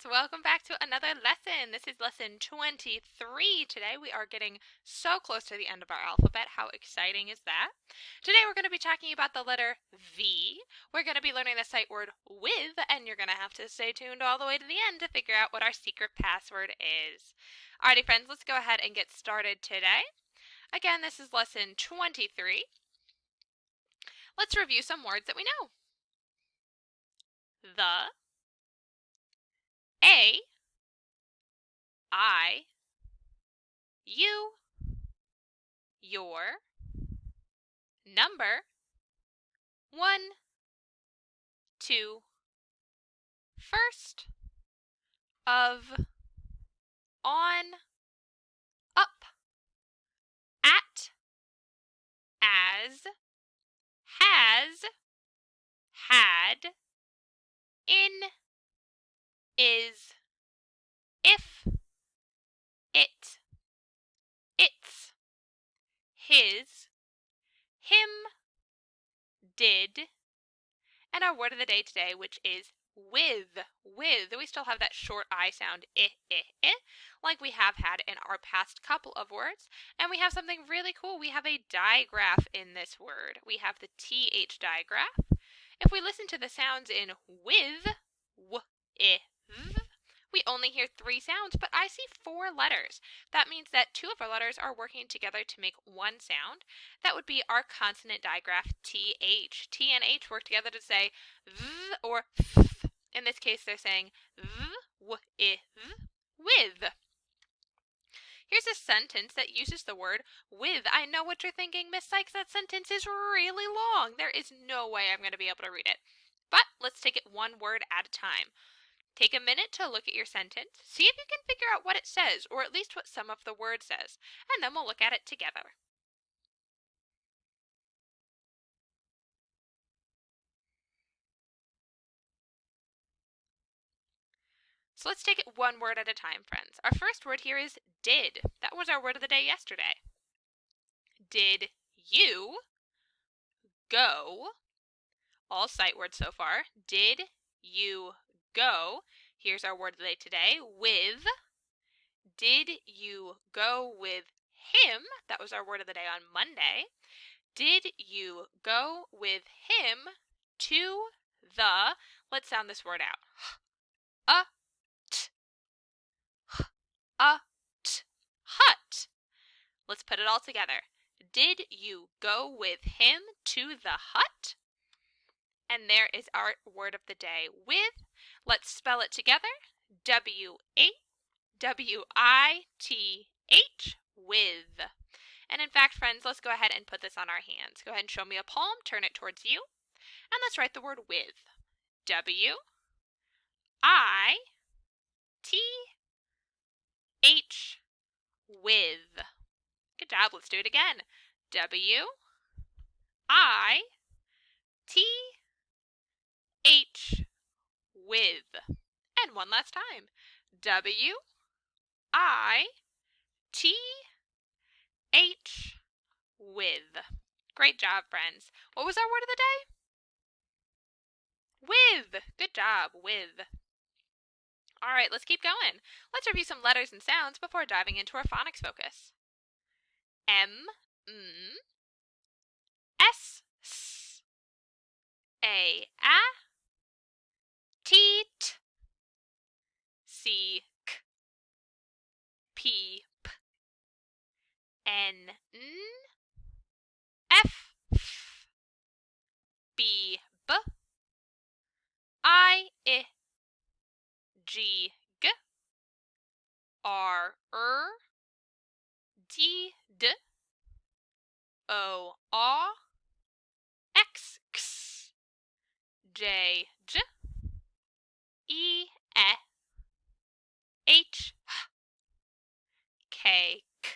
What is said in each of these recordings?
friends, welcome back to another lesson. This is lesson 23 today. We are getting so close to the end of our alphabet. How exciting is that? Today we're going to be talking about the letter V. We're going to be learning the sight word with, and you're going to have to stay tuned all the way to the end to figure out what our secret password is. Alrighty friends, let's go ahead and get started today. Again, this is lesson 23. Let's review some words that we know. The, a, I, you, your, number, 1, 2, first, of, on, up, at, as, has, had, in, is, if, it, its, his, him, did, and our word of the day today, which is with. We still have that short I sound, like we have had in our past couple of words. And we have something really cool. We have a digraph in this word. We have the TH digraph. If we listen to the sounds in with, we only hear 3 sounds, but I see 4 letters. That means that 2 of our letters are working together to make one sound. That would be our consonant digraph, TH. T and H work together to say v or f. In this case, they're saying with. Here's a sentence that uses the word with. I know what you're thinking, Miss Sykes, that sentence is really long. There is no way I'm going to be able to read it. But let's take it one word at a time. Take a minute to look at your sentence, see if you can figure out what it says, or at least what some of the word says, and then we'll look at it together. So let's take it one word at a time, friends. Our first word here is did. That was our word of the day yesterday. Did you go? All sight words so far. Did you go? Here's our word of the day today, with. Did you go with him? That was our word of the day on Monday. Did you go with him to the, let's sound this word out, hut. Let's put it all together. Did you go with him to the hut? And there is our word of the day, with. Let's spell it together. W-A-W-I-T-H, with. And in fact, friends, let's go ahead and put this on our hands. Go ahead and show me a palm, turn it towards you, and let's write the word with. W-I-T-H, with. Good job, let's do it again. W-I-T-H, with. And one last time. W-I-T-H, with. Great job, friends. What was our word of the day? With. Good job, with. All right, let's keep going. Let's review some letters and sounds before diving into our phonics focus. M, M, S, S, A, T, T, C, K, P, P, N, N, F, F, B, B, I, G, G, R, D, D, O, X, X, J, J, E, H, K, K,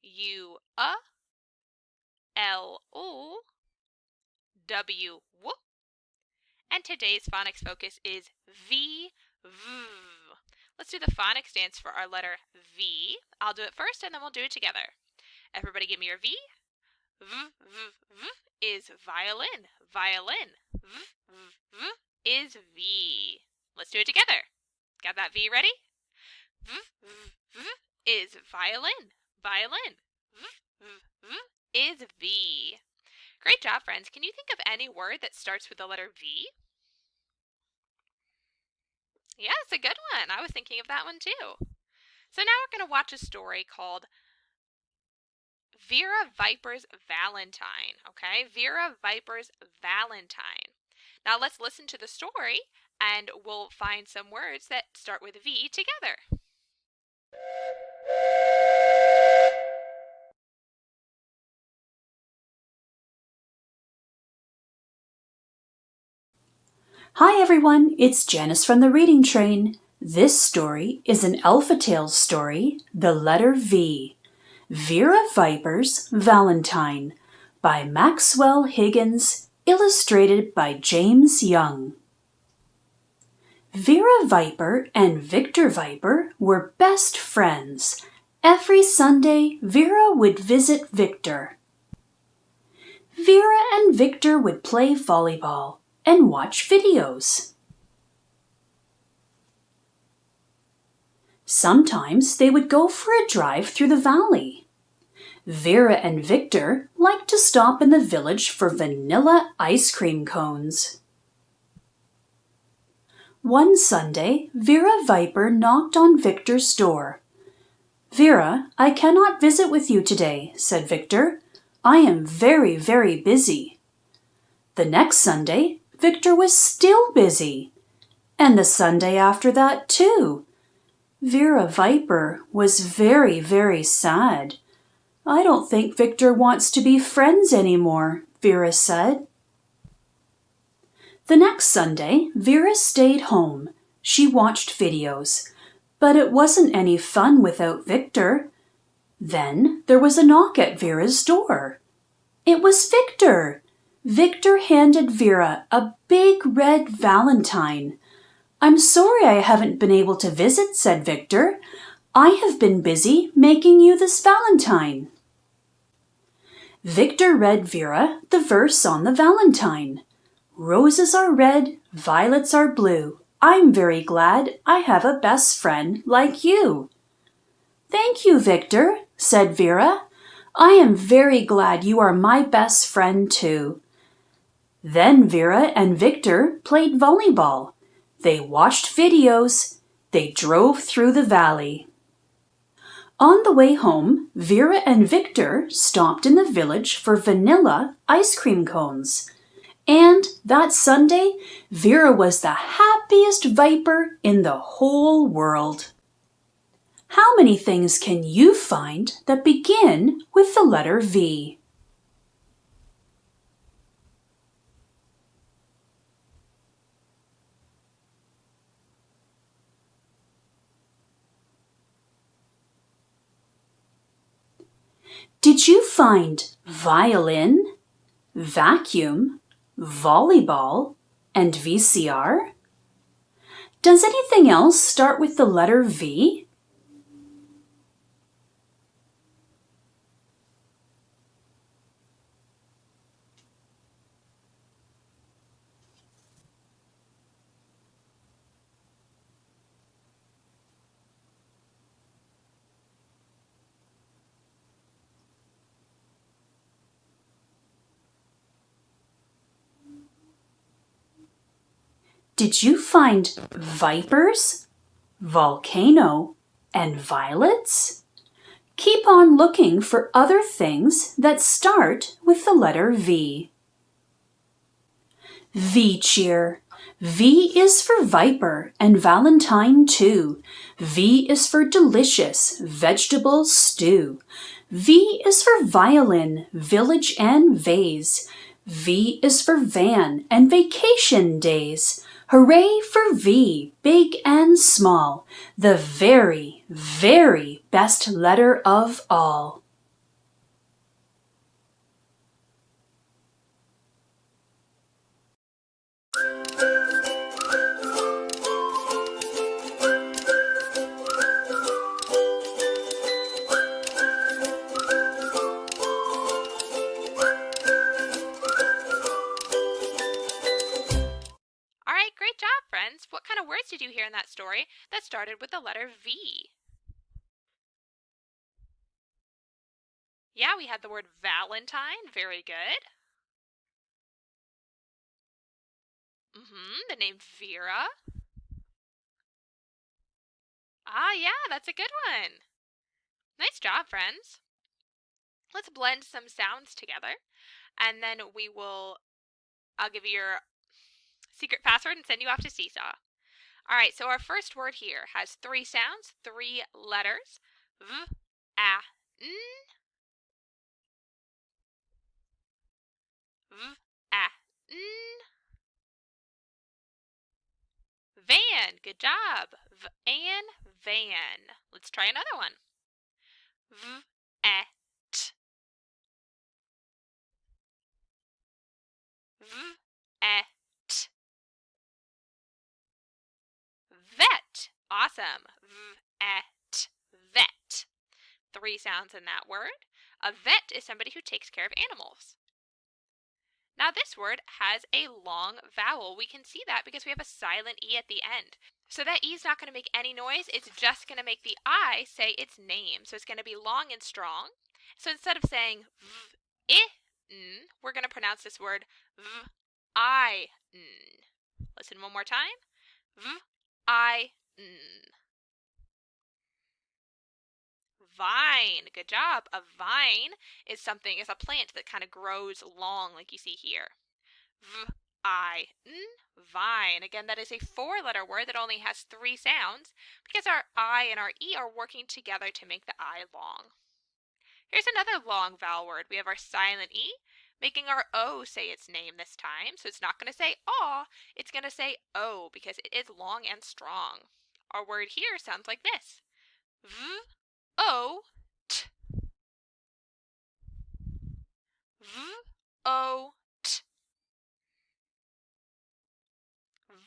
U, L, W, W, and today's phonics focus is V, V. Let's do the phonics dance for our letter V. I'll do it first and then we'll do it together. Everybody give me your V. V, V, V is violin, violin. V, V, V is V. Let's do it together. Got that V ready? V, v, v is violin. Violin. V, v, v is V. Great job, friends. Can you think of any word that starts with the letter V? Yeah, it's a good one. I was thinking of that one too. So now we're going to watch a story called Vera VIPER'S Valentine. Okay, Vera VIPER'S Valentine. Now let's listen to the story and we'll find some words that start with V together. Hi everyone, it's Janice from the Reading Train. This story is an Alpha Tales story, The Letter V. Vera VIPER'S Valentine by Maxwell Higgins, illustrated by James Young. Vera VIPER and Victor VIPER were best friends. Every Sunday, Vera would visit Victor. Vera and Victor would play volleyball and watch videos. Sometimes they would go for a drive through the valley. Vera and Victor liked to stop in the village for vanilla ice cream cones. One Sunday, Vera VIPER knocked on Victor's door. "Vera, I cannot visit with you today," said Victor. "I am very, very busy." The next Sunday, Victor was still busy. And the Sunday after that, too. Vera VIPER was very, very sad. "I don't think Victor wants to be friends anymore," Vera said. The next Sunday, Vera stayed home. She watched videos, but it wasn't any fun without Victor. Then there was a knock at Vera's door. It was Victor. Victor handed Vera a big red valentine. "I'm sorry I haven't been able to visit," said Victor. "I have been busy making you this valentine." Victor read Vera the verse on the valentine. "Roses are red, violets are blue. I'm very glad I have a best friend like you." "Thank you, Victor," said Vera. "I am very glad you are my best friend too." Then Vera and Victor played volleyball. They watched videos. They drove through the valley. On the way home, Vera and Victor stopped in the village for vanilla ice cream cones. And that Sunday, Vera was the happiest viper in the whole world. How many things can you find that begin with the letter V? Did you find violin, vacuum, volleyball, and VCR? Does anything else start with the letter V? Did you find vipers, volcano, and violets? Keep on looking for other things that start with the letter V. V cheer. V is for viper and Valentine too. V is for delicious vegetable stew. V is for violin, village and vase. V is for van and vacation days. Hooray for V, big and small, the very, very best letter of all. All right, great job, friends. What kind of words did you hear in that story that started with the letter V? Yeah, we had the word Valentine. Very good. The name Vera. Ah, yeah, that's a good one. Nice job, friends. Let's blend some sounds together, and then I'll give you your secret password and send you off to Seesaw. All right, so our first word here has 3 sounds, 3 letters. V, a, n. V, a, n. Van, good job. V-an, van. Let's try another one. V, a, t. V, a, t. Vet. Awesome. V-et, vet. 3 sounds in that word. A vet is somebody who takes care of animals. Now this word has a long vowel. We can see that because we have a silent E at the end. So that E is not going to make any noise. It's just going to make the I say its name. So it's going to be long and strong. So instead of saying v-i-n, we're going to pronounce this word v-i-n. Listen one more time. V-I-N. Vine. Good job. A vine is a plant that kind of grows long like you see here. V-I-N. Vine. Again, that is a 4-letter word that only has 3 sounds because our I and our E are working together to make the I long. Here's another long vowel word. We have our silent E, making our O say its name this time. So it's not going to say aw, it's going to say O because it is long and strong. Our word here sounds like this. V-O-T. V-O-T.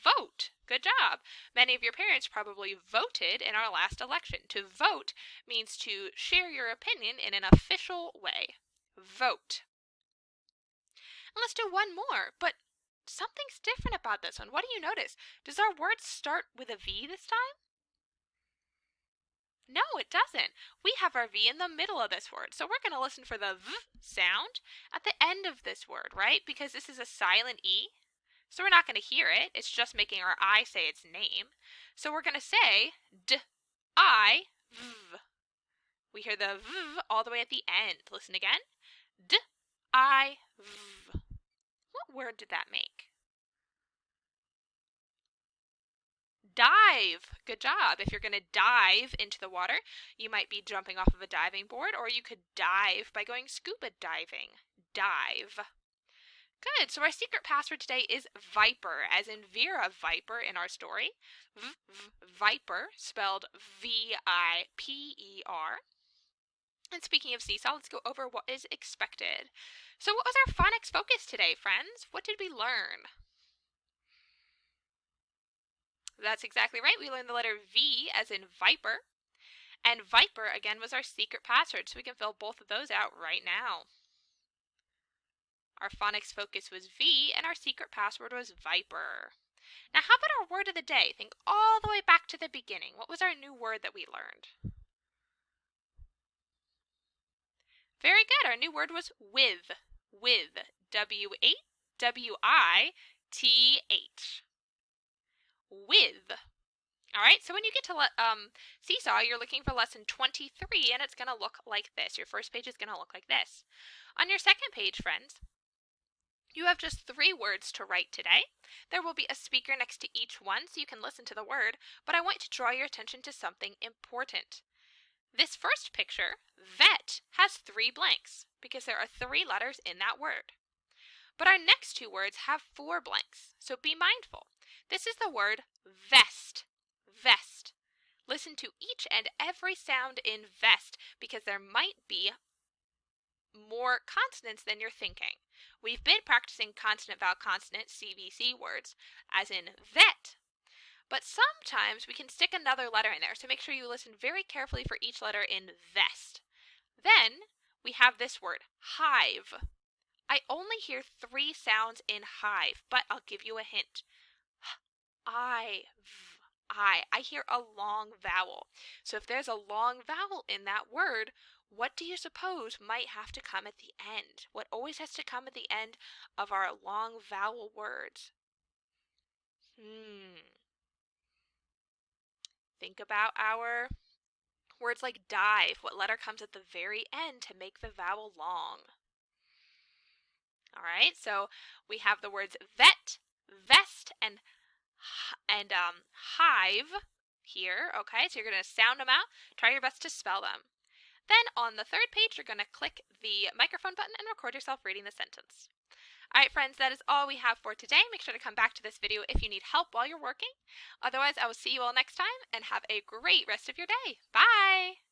Vote. Good job. Many of your parents probably voted in our last election. To vote means to share your opinion in an official way. Vote. And let's do one more, but something's different about this one. What do you notice? Does our word start with a V this time? No, it doesn't. We have our V in the middle of this word. So we're going to listen for the V sound at the end of this word, right? Because this is a silent E. So we're not going to hear it. It's just making our I say its name. So we're going to say D-I-V. We hear the V all the way at the end. Listen again. D-I-V. What word did that make? Dive. Good job. If you're going to dive into the water, you might be jumping off of a diving board, or you could dive by going scuba diving. Dive. Good. So our secret password today is Viper, as in Vera Viper in our story. Viper, spelled V-I-P-E-R. And speaking of Seesaw, let's go over what is expected. So what was our Phonics Focus today, friends? What did we learn? That's exactly right. We learned the letter V as in Viper. And Viper, again, was our secret password, so we can fill both of those out right now. Our Phonics Focus was V, and our secret password was Viper. Now, how about our word of the day? Think all the way back to the beginning. What was our new word that we learned? Very good. Our new word was with. With. W-A-W-I-T-H. With. All right, so when you get to Seesaw, you're looking for lesson 23, and it's going to look like this. Your first page is going to look like this. On your second page, friends, you have just 3 words to write today. There will be a speaker next to each one so you can listen to the word, but I want to draw your attention to something important. This first picture, vet, has 3 blanks because there are 3 letters in that word. But our next 2 words have 4 blanks, so be mindful. This is the word vest. Vest. Listen to each and every sound in vest because there might be more consonants than you're thinking. We've been practicing consonant, vowel, consonant, CVC words, as in vet. But sometimes we can stick another letter in there, so make sure you listen very carefully for each letter in vest. Then we have this word, hive. I only hear 3 sounds in hive, but I'll give you a hint. I, v, I. I hear a long vowel. So if there's a long vowel in that word, what do you suppose might have to come at the end? What always has to come at the end of our long vowel words? Think about our words like dive. What letter comes at the very end to make the vowel long? All right, so we have the words vet, vest, and hive here. Okay, so you're going to sound them out. Try your best to spell them. Then on the third page, you're going to click the microphone button and record yourself reading the sentence. All right, friends, that is all we have for today. Make sure to come back to this video if you need help while you're working. Otherwise, I will see you all next time, and have a great rest of your day. Bye!